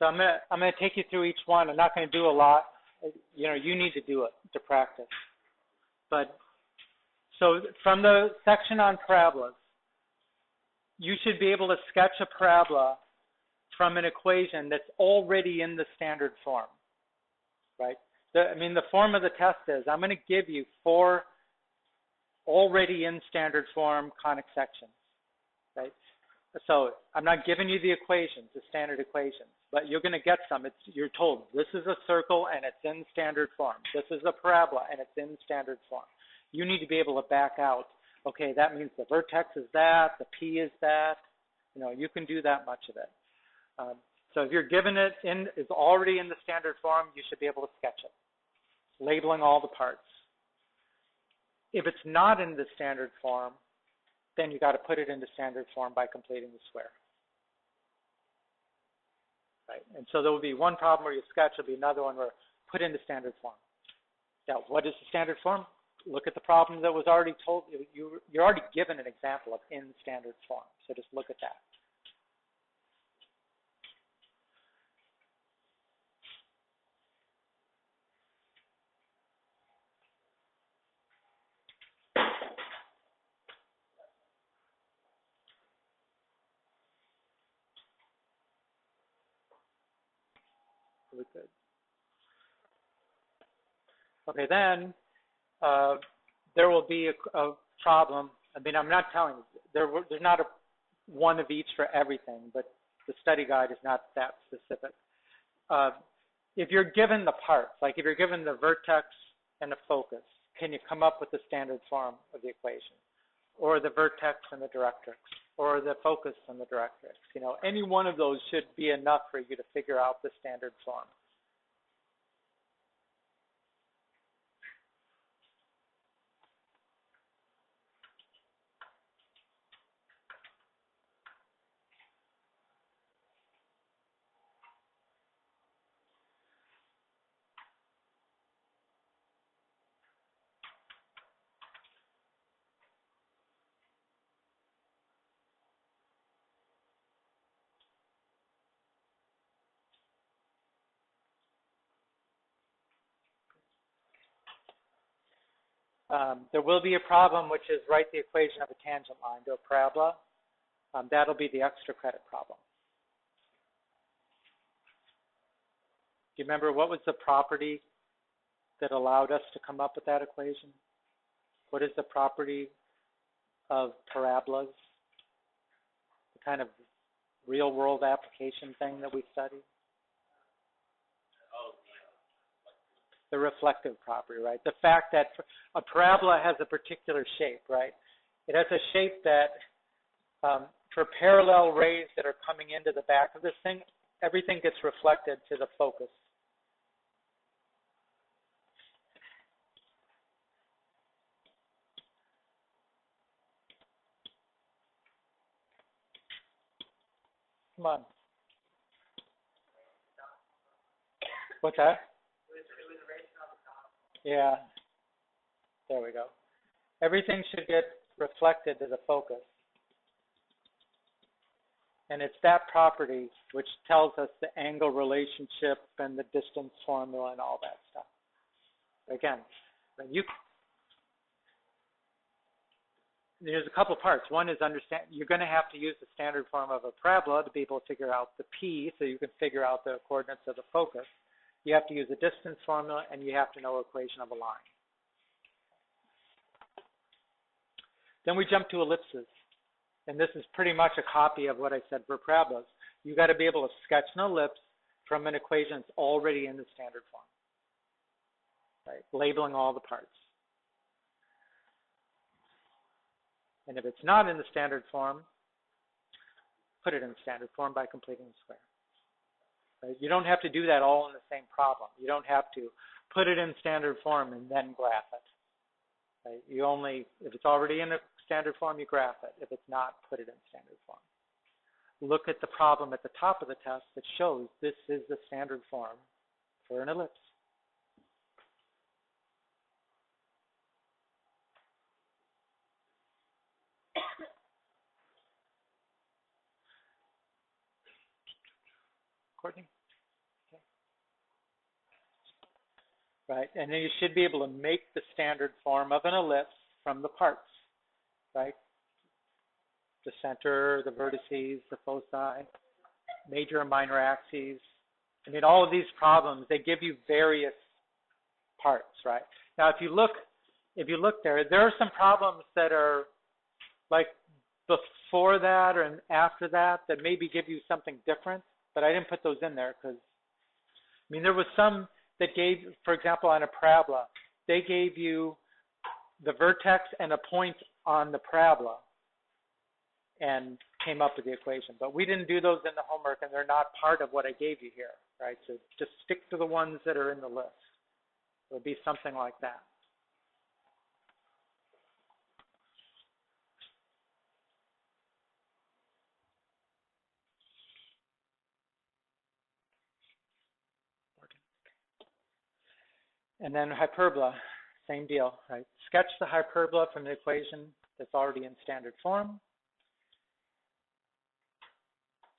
So I'm gonna take you through each one. I'm not gonna do a lot. You know, you need to do it to practice. But so from the section on parabolas, you should be able to sketch a parabola from an equation that's already in the standard form, right? The form of the test is I'm going to give you 4 already in standard form conic sections, right? So I'm not giving you the equations, the standard equations, but you're going to get some. You're told this is a circle and it's in standard form. This is a parabola and it's in standard form. You need to be able to back out, okay, that means the vertex is that, the P is that. You know, you can do that much of it. So if you're given it is already in the standard form, you should be able to sketch it, labeling all the parts. If it's not in the standard form, then you got to put it into standard form by completing the square. Right? And so there will be one problem where you sketch, there'll be another one where put into standard form. Now, what is the standard form? Look at the problem that was already told you. You're already given an example of in standard form. So just look at that. Really good. Okay, then there will be a problem. I mean, I'm not telling you. There's not one of each for everything, but the study guide is not that specific. If you're given the parts, like if you're given the vertex and the focus, can you come up with the standard form of the equation? Or the vertex and the directrix? Or the focus and the directrix? You know, any one of those should be enough for you to figure out the standard form. There will be a problem, which is write the equation of a tangent line to a parabola. That'll be the extra credit problem. Do you remember what was the property that allowed us to come up with that equation? What is the property of parabolas? The kind of real-world application thing that we studied? The reflective property, right? The fact that a parabola has a particular shape, right? It has a shape that for parallel rays that are coming into the back of this thing, everything gets reflected to the focus. Come on. What's that? Yeah. There we go. Everything should get reflected to the focus. And it's that property which tells us the angle relationship and the distance formula and all that stuff. Again, there's a couple parts. One is you're going to have to use the standard form of a parabola to be able to figure out the P, so you can figure out the coordinates of the focus. You have to use a distance formula, and you have to know equation of a line. Then we jump to ellipses. And this is pretty much a copy of what I said for parabolas. You've got to be able to sketch an ellipse from an equation that's already in the standard form, right? Labeling all the parts. And if it's not in the standard form, put it in the standard form by completing the square. Right? You don't have to do that all in the same problem. You don't have to put it in standard form and then graph it. Right? You only, if it's already in a standard form, you graph it. If it's not, put it in standard form. Look at the problem at the top of the test that shows this is the standard form for an ellipse. Courtney? right? And then you should be able to make the standard form of an ellipse from the parts, right? The center, the vertices, the foci, major and minor axes. I mean, all of these problems, they give you various parts, right? Now, if you look there, there are some problems that are like before that or after that maybe give you something different, but I didn't put those in there because, I mean, there was some that gave, for example, on a parabola, they gave you the vertex and a point on the parabola and came up with the equation. But we didn't do those in the homework, and they're not part of what I gave you here, right? So just stick to the ones that are in the list. It would be something like that. And then hyperbola, same deal, right? Sketch the hyperbola from the equation that's already in standard form.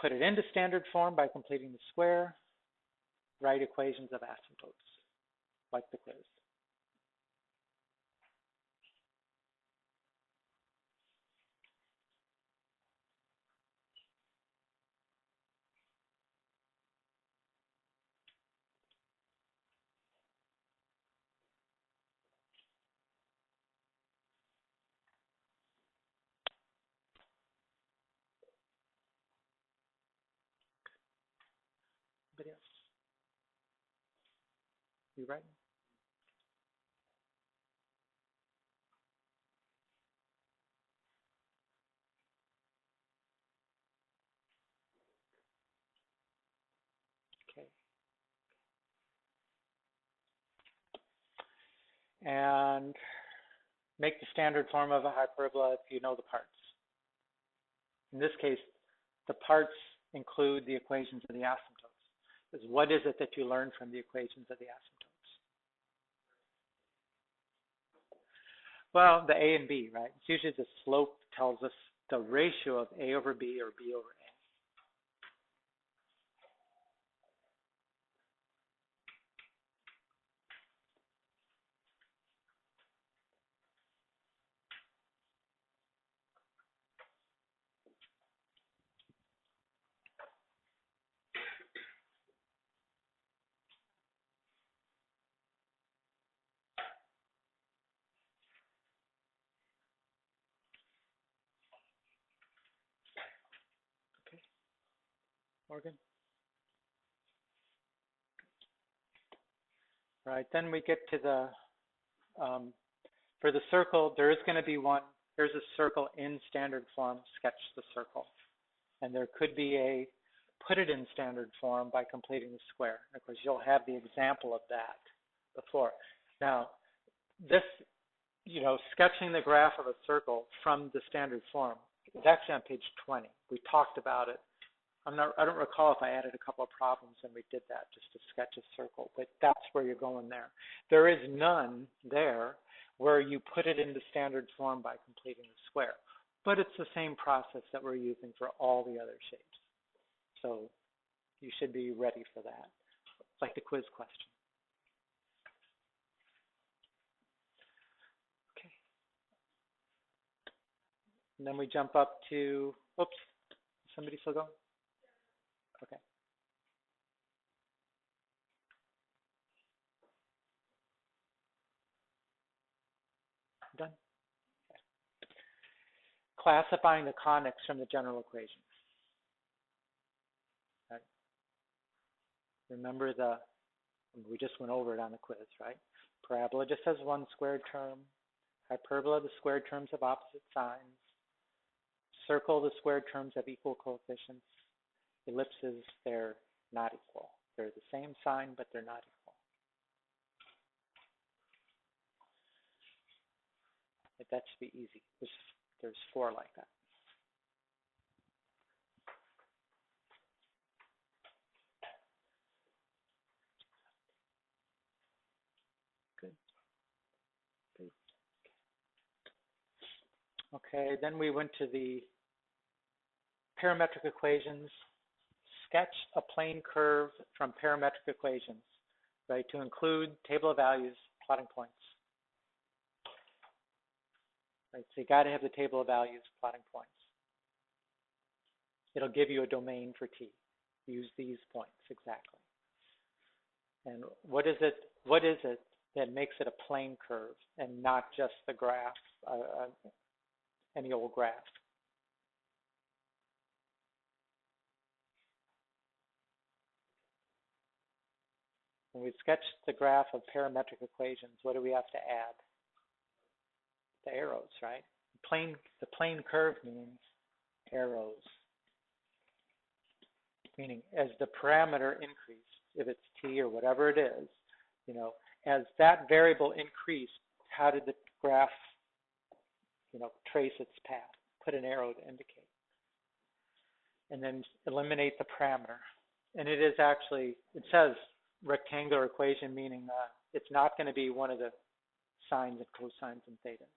Put it into standard form by completing the square. Write equations of asymptotes, like the quiz. Anybody else? You writing? Okay. And make the standard form of a hyperbola if you know the parts. In this case, the parts include the equations of the asymptotes. Because what is it that you learned from the equations of the asymptotes? Well, the A and B, right? It's usually the slope tells us the ratio of A over B or B over A. Okay, Morgan? Right, then we get to the, for the circle, there is going to be one, here's a circle in standard form, sketch the circle. And there could be a, put it in standard form by completing the square. Of course, you'll have the example of that before. Now, this, you know, sketching the graph of a circle from the standard form is actually on page 20. We talked about it. I don't recall if I added a couple of problems and we did that just to sketch a circle, but that's where you're going there. There is none there where you put it into standard form by completing the square, but it's the same process that we're using for all the other shapes. So you should be ready for that. It's like the quiz question. Okay. And then we jump up to, oops, somebody still going? Okay. Done? Okay. Classifying the conics from the general equation. Right. Remember we just went over it on the quiz, right? Parabola just has one squared term. Hyperbola, the squared terms have opposite signs. Circle, the squared terms have equal coefficients. Ellipses, they're not equal. They're the same sign, but they're not equal. That should be easy. There's 4 like that. Good. Good. Okay, then we went to the parametric equations. Sketch a plane curve from parametric equations. right, to include table of values, plotting points. Right, so you got to have the table of values, plotting points. It'll give you a domain for T. Use these points exactly. And what is it that makes it a plane curve and not just the graph, any old graph? When we sketch the graph of parametric equations, what do we have to add? The arrows, right? The plane curve means arrows. Meaning as the parameter increased, if it's T or whatever it is, as that variable increased, how did the graph, trace its path? Put an arrow to indicate. And then eliminate the parameter. And it is actually, it says rectangular equation, meaning it's not going to be one of the sines and cosines and thetas.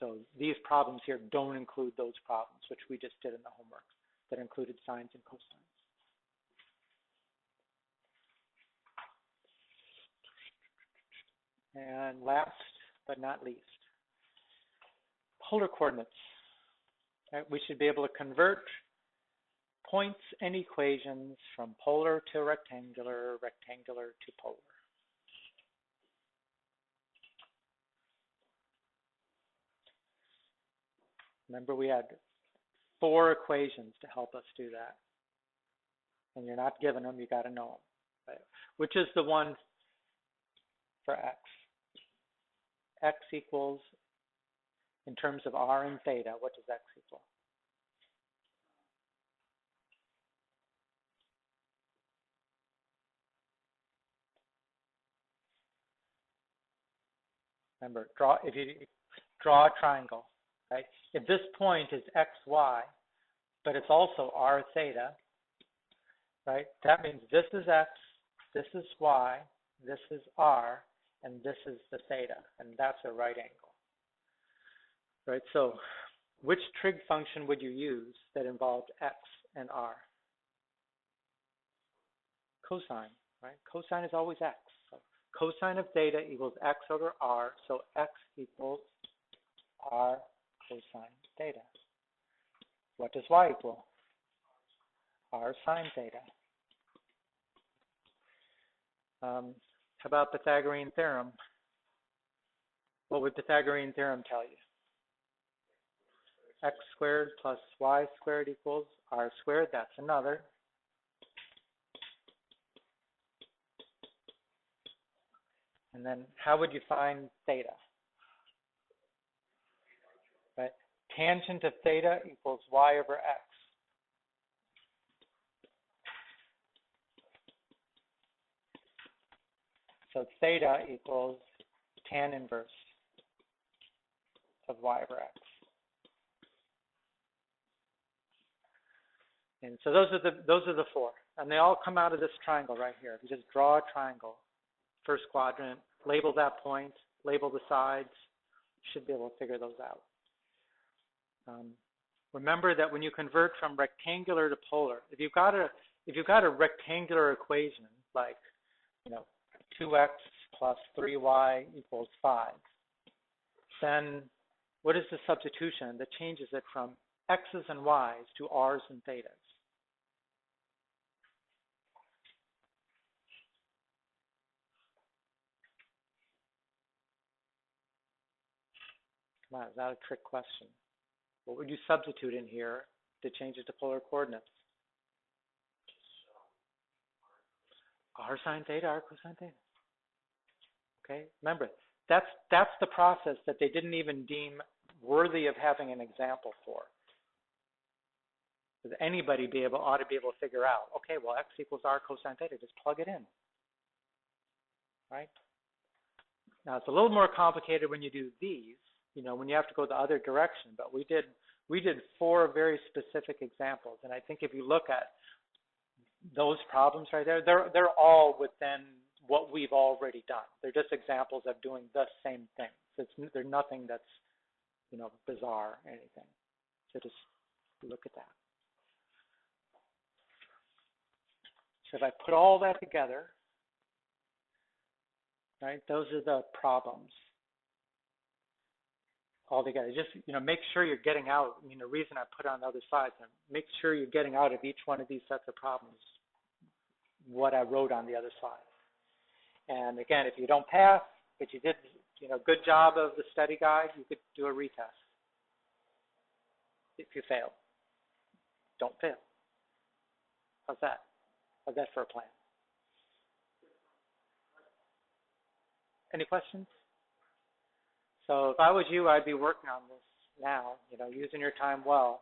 So these problems here don't include those problems, which we just did in the homework, that included sines and cosines. And last but not least, polar coordinates. Right? We should be able to convert points and equations from polar to rectangular, rectangular to polar. Remember, we had 4 equations to help us do that. And you're not given them, you got to know them. Right? Which is the one for x? X equals, in terms of r and theta, what does x equal? Remember, if you draw a triangle, right? If this point is xy, but it's also r theta, right? That means this is x, this is y, this is r, and this is the theta, and that's a right angle. Right? So which trig function would you use that involved x and r? Cosine, right? Cosine is always x. So cosine of theta equals x over r, so x equals r cosine theta. What does y equal? R sine theta. How about Pythagorean theorem? What would Pythagorean theorem tell you? X squared plus y squared equals r squared. That's another. And then how would you find theta? Right? Tangent of theta equals y over x. So theta equals tan inverse of y over x. And so those are the 4, and they all come out of this triangle right here. If you just draw a triangle, first quadrant, label that point, label the sides, you should be able to figure those out. Remember that when you convert from rectangular to polar, if you've got a rectangular equation like 2x plus 3y equals 5, then what is the substitution that changes it from x's and y's to r's and thetas? Come on, is that a trick question? What would you substitute in here to change it to polar coordinates? R sine theta, r cosine theta. Okay, remember, that's the process that they didn't even deem worthy of having an example for. Because anybody ought to be able to figure out, okay, well, x equals r cosine theta, just plug it in. Right? Now, it's a little more complicated when you do these, when you have to go the other direction, but we did 4 very specific examples, and I think if you look at those problems right there, they're all within what we've already done. They're just examples of doing the same thing. So there's nothing that's, bizarre or anything. So just look at that. So if I put all that together, right? Those are the problems altogether. Just, make sure you're getting out. I mean, the reason I put on the other slides, make sure you're getting out of each one of these sets of problems what I wrote on the other side. And again, if you don't pass, but you did, good job of the study guide, you could do a retest. If you fail, don't fail. How's that? How's that for a plan? Any questions? So if I was you, I'd be working on this now, using your time well.